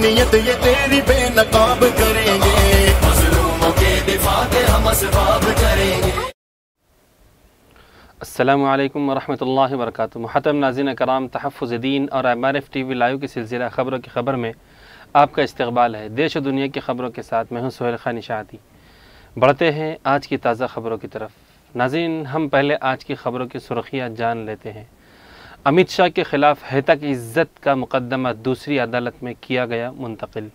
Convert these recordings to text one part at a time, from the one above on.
روحانیت یہ تیری بے نقاب کریں گے، مظلوموں کے دفاع کے ہم اسباب کریں گے۔ السلام علیکم ورحمۃ اللہ وبرکاتہ۔ محترم ناظرین کرام، تحفظ-ے-دین اور MRF ٹی وی لائیو کے سلسلہ خبروں کی خبر میں آپ کا استقبال ہے۔ دیش و دنیا کی خبروں کے ساتھ میں ہوں سہیل خان شاہدی۔ بڑھتے ہیں آج کی تازہ خبروں کی طرف۔ ناظرین، ہم پہلے آج کی خبروں کی سرخیاں جان لیتے ہیں۔ امت شاہ کے خلاف 𝗤𝗂𝗃𝗀𝗃 کا مقدمہ دوسری عدالت میں کیا گیا منتقل۔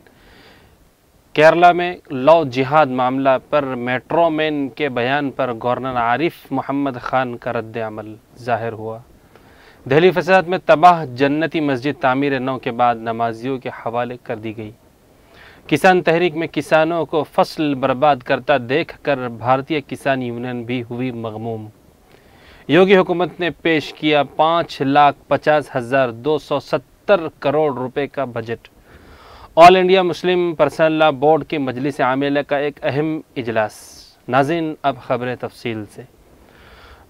کیرلا میں لو جہاد معاملہ پر میٹرو مین کے بیان پر گورنر عارف محمد خان کا رد عمل ظاہر ہوا۔ دہلی فساد میں تباہ جنتی مسجد تعمیر نو کے بعد نمازیوں کے حوالے کر دی گئی۔ کسان تحریک میں کسانوں کو فصل برباد کرتا دیکھ کر بھارتیہ کسان یونین بھی ہوئی مغموم۔ یوگی حکومت نے پیش کیا 5,50,270 کروڑ روپے کا بجٹ۔ آل انڈیا مسلم پرسنل لا بورڈ کے مجلس عاملہ کا ایک اہم اجلاس۔ ناظرین، اب خبریں تفصیل سے۔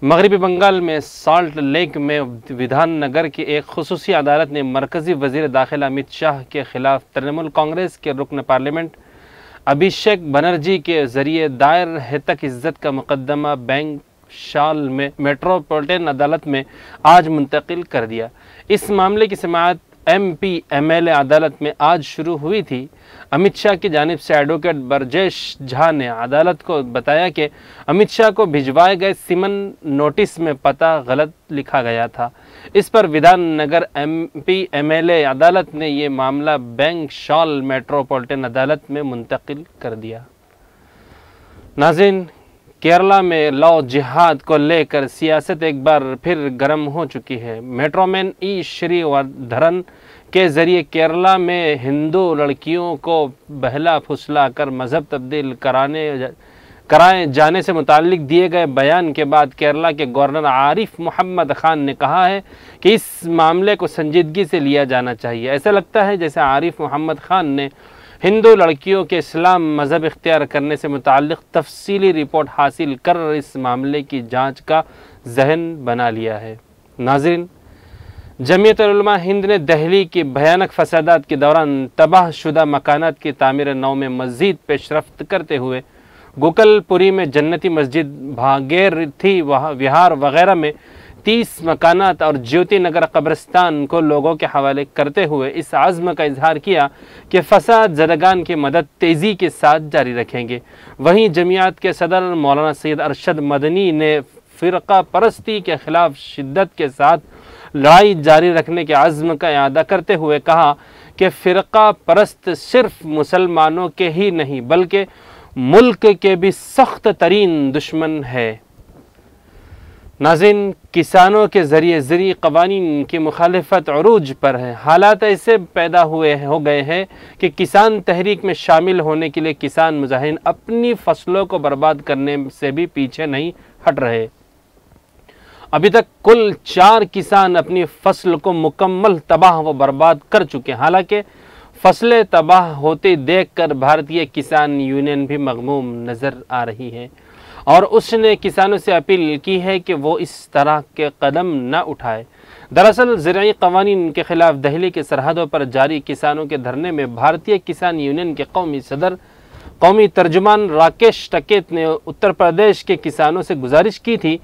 مغربی بنگال میں سالٹ لیک میں ودھان نگر کی ایک خصوصی عدالت نے مرکزی وزیر داخلہ امت شاہ کے خلاف ترنمول کانگریس کے رکن پارلیمنٹ ابھیشیک بنرجی کے ذریعے دائر 𝗤𝗂𝗃𝗃 کا مقدمہ بینک شال میں میٹروپولیٹن عدالت میں آج منتقل کر دیا۔ اس معاملے کی سماعت MPMLA عدالت میں آج شروع ہوئی تھی۔ امت شاہ کی جانب سے ایڈوکیٹ برجیش جھا نے عدالت کو بتایا کہ امت شاہ کو بھجوائے گئے سمن نوٹس میں پتہ غلط لکھا گیا تھا۔ اس پر ودھان نگر MPMLA عدالت نے یہ معاملہ بینک شال میٹروپولیٹن عدالت میں منتقل کر دیا۔ ناظرین، کیرلا میں لو جہاد کو لے کر سیاست ایک بار پھر گرم ہو چکی ہے۔ میٹرو مین شری وردھرن کے ذریعے کیرلا میں ہندو لڑکیوں کو بہلا پھسلا کر مذہب تبدیل کرائے جانے سے متعلق دیے گئے بیان کے بعد کیرلا کے گورنر عارف محمد خان نے کہا ہے کہ اس معاملے کو سنجیدگی سے لیا جانا چاہیے۔ ایسا لگتا ہے جیسے عارف محمد خان نے ہندو لڑکیوں کے اسلام مذہب اختیار کرنے سے متعلق تفصیلی رپورٹ حاصل کر اس معاملے کی جانچ کا ذہن بنا لیا ہے۔ ناظرین، جمعیت علماء ہند نے دہلی کی بھیانک فسادات کے دوران تباہ شدہ مکانات کی تعمیر نو میں مزید پیش رفت کرتے ہوئے گوکل پوری میں جنتی مسجد، بھاگیرتھی وہار وغیرہ میں 30 مکانات اور جیوتی نگر قبرستان کو لوگوں کے حوالے کرتے ہوئے اس عزم کا اظہار کیا کہ فساد زدگان کی مدد تیزی کے ساتھ جاری رکھیں گے۔ وہیں جمعیت کے صدر مولانا سید ارشد مدنی نے فرقہ پرستی کے خلاف شدت کے ساتھ لڑائی جاری رکھنے کے عزم کا اعادہ کرتے ہوئے کہا کہ فرقہ پرست صرف مسلمانوں کے ہی نہیں بلکہ ملک کے بھی سخت ترین دشمن ہے۔ ناظرین، کسانوں کے ذریعے زرعی قوانین کی مخالفت عروج پر ہے۔ حالات ایسے پیدا ہو گئے ہیں کہ کسان تحریک میں شامل ہونے کے لیے کسان مظاہرین اپنی فصلوں کو برباد کرنے سے بھی پیچھے نہیں ہٹ رہے۔ ابھی تک کل 4 کسان اپنی فصل کو مکمل تباہ و برباد کر چکے ہیں۔ حالانکہ فصلیں تباہ ہوتی دیکھ کر بھارتیہ کسان یونین بھی مغموم نظر آ رہی ہے اور اس نے کسانوں سے اپیل کی ہے کہ وہ اس طرح کے قدم نہ اٹھائے۔ دراصل زرعی قوانین کے خلاف دہلی کے سرحدوں پر جاری کسانوں کے دھرنے میں بھارتیہ کسان یونین کے قومی ترجمان راکیش ٹکیت نے اتر پردیش کے کسانوں سے گزارش کی تھی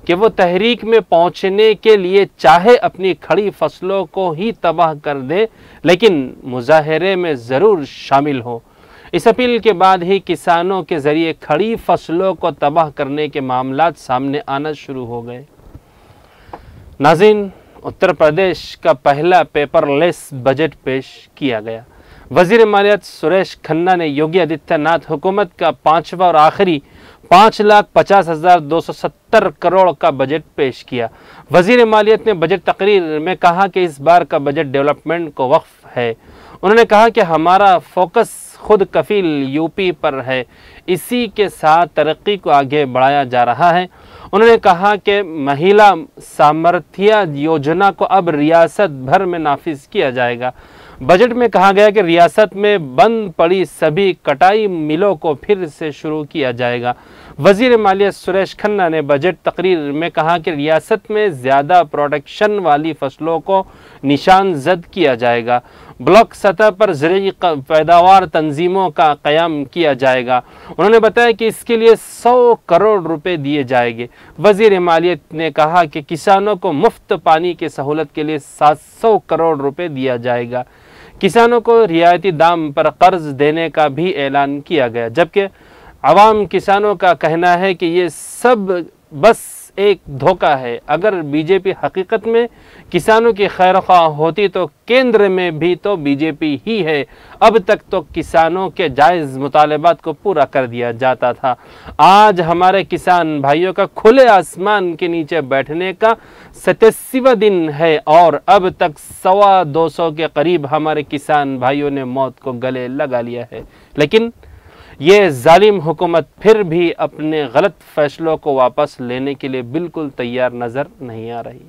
کہ وہ تحریک میں پہنچنے کے لیے چاہے اپنی کھڑی فصلوں کو ہی تباہ کر دے لیکن مظاہرے میں ضرور شامل ہو۔ اس اپیل کے بعد ہی کسانوں کے ذریعے کھڑی فصلوں کو تباہ کرنے کے معاملات سامنے آنا شروع ہو گئے۔ ناظرین، اتر پردیش کا پہلا پیپر لیس بجٹ پیش کیا گیا۔ وزیر مالیات سریش کھنہ نے یوگی آدتیہ ناتھ حکومت کا 5واں اور آخری 5,50,270 کروڑ کا بجٹ پیش کیا۔ وزیر مالیات نے بجٹ تقریر میں کہا کہ اس بار کا بجٹ ڈیولپمنٹ کو وقف ہے۔ انہوں نے کہا کہ ہمارا فوکس خود کفیل یوپی پر ہے، اسی کے ساتھ ترقی کو آگے بڑھایا جا رہا ہے۔ انہوں نے کہا کہ مہیلا سامرتھیہ یوجنا کو اب ریاست بھر میں نافذ کیا جائے گا۔ بجٹ میں کہا گیا کہ ریاست میں بند پڑی سبھی کٹائی ملوں کو پھر سے شروع کیا جائے گا۔ وزیر مالیہ سریش کھنہ نے بجٹ تقریر میں کہا کہ ریاست میں زیادہ پروڈکشن والی فصلوں کو نشان زد کیا جائے گا، بلاک سطح پر زرعی پیداوار تنظیموں کا قیام کیا جائے گا۔ انہوں نے بتایا کہ اس کے لیے 100 کروڑ روپے دیے جائیں گے۔ وزیر مالیت نے کہا کہ کسانوں کو مفت پانی کی سہولت کے لیے 700 کروڑ روپے دیا جائے گا۔ کسانوں کو رعایتی دام پر قرض دینے کا بھی اعلان کیا گیا، جبکہ عوام کسانوں کا کہنا ہے کہ یہ سب بس ایک دھوکہ ہے۔ اگر بی جے پی حقیقت میں کسانوں کی خیر خواہ ہوتی تو کیندر میں بھی تو بی جے پی ہی ہے، اب تک تو کسانوں کے جائز مطالبات کو پورا کر دیا جاتا تھا۔ آج ہمارے کسان بھائیوں کا کھلے آسمان کے نیچے بیٹھنے کا 87واں دن ہے اور اب تک 250 کے قریب ہمارے کسان بھائیوں نے موت کو گلے لگا لیا ہے، لیکن یہ ظالم حکومت پھر بھی اپنے غلط فیصلوں کو واپس لینے کے لیے بالکل تیار نظر نہیں آ رہی۔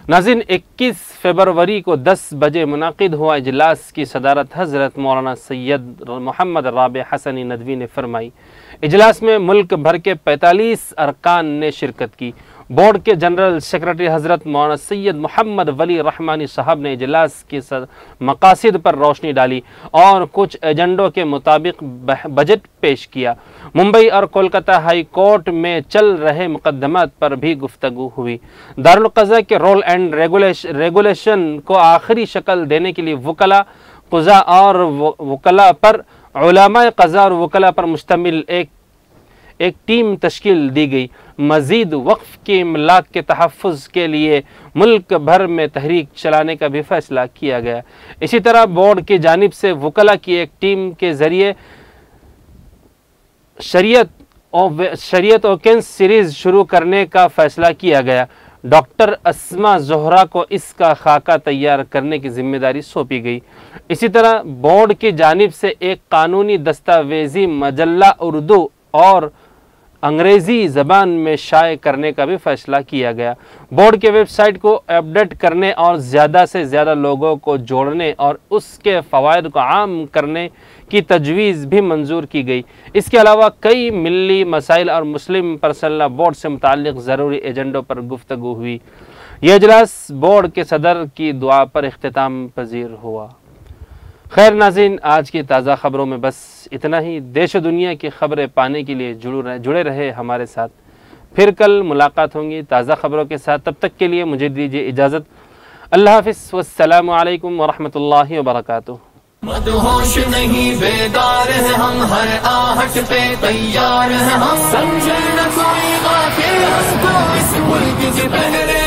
ناظرین، 21 فروری کو 10 بجے منعقد ہوا اجلاس کی صدارت حضرت مولانا سید محمد 𝗕𝗂𝗏 ندوی نے فرمائی۔ اجلاس میں ملک بھر کے 45 ارکان نے شرکت کی۔ بورڈ کے جنرل سیکرٹری حضرت مولانا سید محمد ولی رحمانی صاحب نے اجلاس کی مقاصد پر روشنی ڈالی اور کچھ ایجنڈوں کے مطابق بجٹ پیش کیا۔ ممبئی اور کولکتہ ہائی کورٹ میں چل رہے مقدمات پر بھی گفتگو ہوئی۔ دارالقضاء کے رول اینڈ ریگولیشن کو آخری شکل دینے کے لیے وکلاء قضاء اور وکلاء پر علماء قضاء اور وکلاء پر مشتمل ایک ٹیم تشکیل دی گئی۔ مزید وقف کی املاک کے تحفظ کے لیے ملک بھر میں تحریک چلانے کا بھی فیصلہ کیا گیا۔ اسی طرح بورڈ کی جانب سے وکلاء کی ایک ٹیم کے ذریعے شریعت اوکینس سیریز شروع کرنے کا فیصلہ کیا گیا۔ ڈاکٹر اسما زہرا کو اس کا خاکہ تیار کرنے کی ذمہ داری سونپی گئی۔ اسی طرح بورڈ کی جانب سے ایک قانونی دستاویزی مجلہ اردو اور انگریزی زبان میں شائع کرنے کا بھی فیصلہ کیا گیا۔ بورڈ کے ویب سائٹ کو اپڈیٹ کرنے اور زیادہ سے زیادہ لوگوں کو جوڑنے اور اس کے فوائد کو عام کرنے کی تجویز بھی منظور کی گئی۔ اس کے علاوہ کئی ملی مسائل اور مسلم پرسنل لاء بورڈ سے متعلق ضروری ایجنڈوں پر گفتگو ہوئی۔ یہ اجلاس بورڈ کے صدر کی دعا پر اختتام پذیر ہوا۔ خیر ناظرین، آج کی تازہ خبروں میں بس اتنا ہی۔ دیش و دنیا کی خبریں پانے کے لیے جڑے رہے ہمارے ساتھ۔ پھر کل ملاقات ہوں گی تازہ خبروں کے ساتھ، تب تک کے لیے مجھے دیجیے اجازت۔ اللہ حافظ والسلام علیکم ورحمۃ اللہ وبرکاتہ۔ مدہوش نہیں بیدار ہیں ہم، ہر آہٹ پہ تیار ہیں ہم، سمجھے نہ کوئی غافل ہم کو اس ملک سے پہلے